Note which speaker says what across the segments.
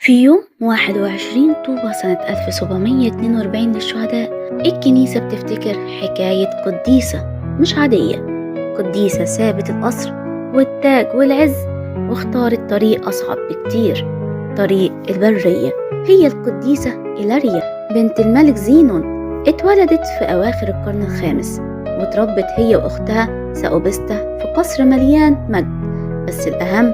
Speaker 1: في يوم 21 طوبة سنة 1742 للشهداء، الكنيسة بتفتكر حكاية قديسة مش عادية. قديسة سابت القصر والتاج والعز واختارت طريق أصعب بكتير، طريق البرية. هي القديسة إيلاريا بنت الملك زينون. اتولدت في أواخر القرن الخامس وتربت هي وأختها ساوبستا في قصر مليان مجد، بس الأهم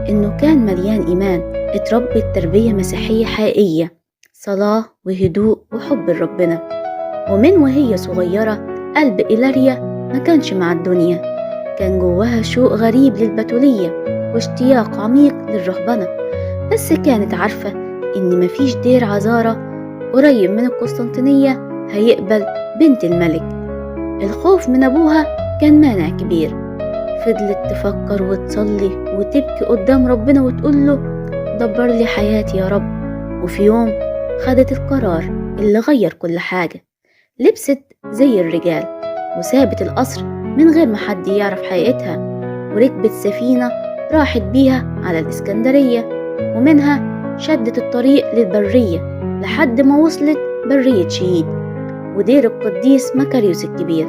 Speaker 1: إنه كان مليان إيمان. اتربت تربية مسيحية حقيقية، صلاة وهدوء وحب لربنا. ومن وهي صغيرة قلب إيلاريا ما كانش مع الدنيا، كان جواها شوق غريب للبتولية واشتياق عميق للرهبنة. بس كانت عارفة إن مفيش دير عذارة قريب من القسطنطينية هيقبل بنت الملك. الخوف من أبوها كان مانع كبير. فضلت تفكر وتصلي وتبكي قدام ربنا وتقوله دبر لي حياتي يا رب. وفي يوم خدت القرار اللي غير كل حاجة. لبست زي الرجال وسابت القصر من غير ما حد يعرف حقيقتها، وركبت سفينة راحت بيها على الإسكندرية، ومنها شدت الطريق للبرية لحد ما وصلت برية شهيد ودير القديس مكاريوس الكبير.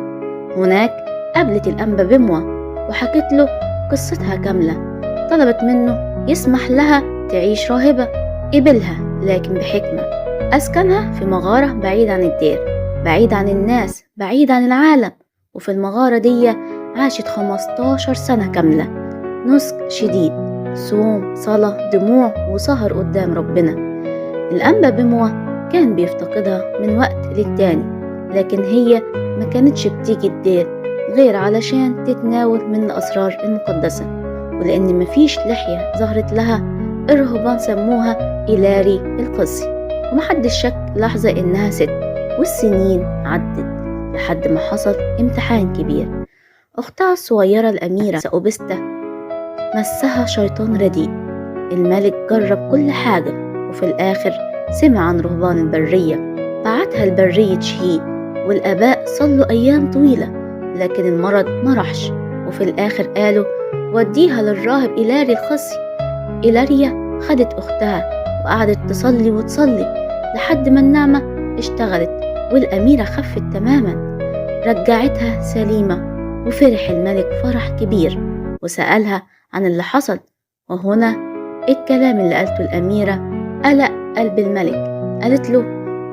Speaker 1: هناك قابلت الأنبا بموة وحكت له قصتها كاملة. طلبت منه يسمح لها تعيش راهبة. قبلها لكن بحكمة. أسكنها في مغارة بعيد عن الدير، بعيد عن الناس، بعيد عن العالم. وفي المغارة دي عاشت 15 سنة كاملة، نسك شديد، صوم، صلاة، دموع، وسهر قدام ربنا. الأنبا بموة كان بيفتقدها من وقت للتاني، لكن هي ما كانتش بتيجي الدير غير علشان تتناول من الأسرار المقدسة. ولأن مفيش لحية ظهرت لها، الرهبان سموها إيلاري القسي، ومحدش شك لحظة إنها ست. والسنين عدت لحد ما حصل امتحان كبير. أختها الصغيرة الأميرة ساوبستا مسها شيطان رديء. الملك جرب كل حاجة، وفي الآخر سمع عن رهبان البرية، بعتها لبرية شهيد، والآباء صلوا أيام طويلة لكن المرض ما راحش. وفي الآخر قالوا وديها للراهب إيلاري القسي. إيلاريا خدت أختها وقعدت تصلي وتصلي لحد ما النعمة اشتغلت والأميرة خفت تماما. رجعتها سليمة، وفرح الملك فرح كبير وسألها عن اللي حصل. وهنا الكلام اللي قالته الأميرة قلق قلب الملك. قالت له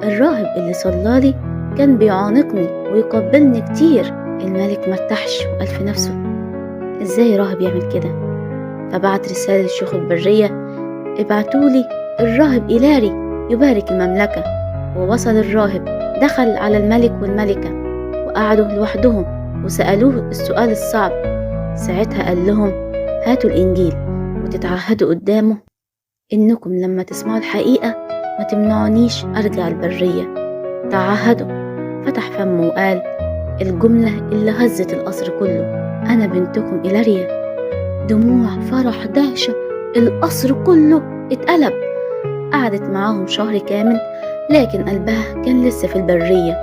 Speaker 1: الراهب اللي صلالي كان بيعانقني ويقبلني كتير. الملك مرتاحش وقال في نفسه ازاي راهب يعمل كده؟ فبعت رسالة لشيوخ البرية ابعتولي الراهب إيلاري يبارك المملكة. ووصل الراهب، دخل على الملك والملكة وقعدوا لوحدهم وسألوه السؤال الصعب. ساعتها قال لهم هاتوا الإنجيل وتتعهدوا قدامه إنكم لما تسمعوا الحقيقة ما تمنعونيش أرجع البرية. تعهدوا. فتح فمه وقال الجملة اللي هزت القصر كله: أنا بنتكم إيلاريا. دموع، فرح، دهشة، القصر كله اتقلب. قعدت معاهم شهر كامل لكن قلبها كان لسه في البرية.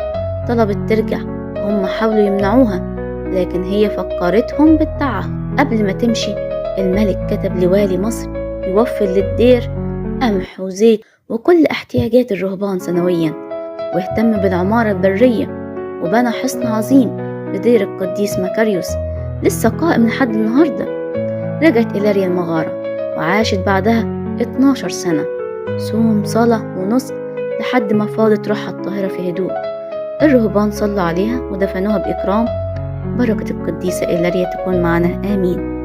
Speaker 1: طلبت ترجع، هم حاولوا يمنعوها لكن هي فكرتهم بالتعهد. قبل ما تمشي الملك كتب لوالي مصر يوفر للدير قمح وزيت وكل احتياجات الرهبان سنويا، واهتم بالعمارة البرية وبنى حصن عظيم بدير القديس مكاريوس لسه قائم لحد النهاردة. رجعت إيلاريا المغارة وعاشت بعدها 12 سنة، صوم، صلاة، ونسك، لحد ما فاضت روحها الطاهرة في هدوء. الرهبان صلوا عليها ودفنوها بإكرام. بركة القديسة إيلاريا تكون معنا، آمين.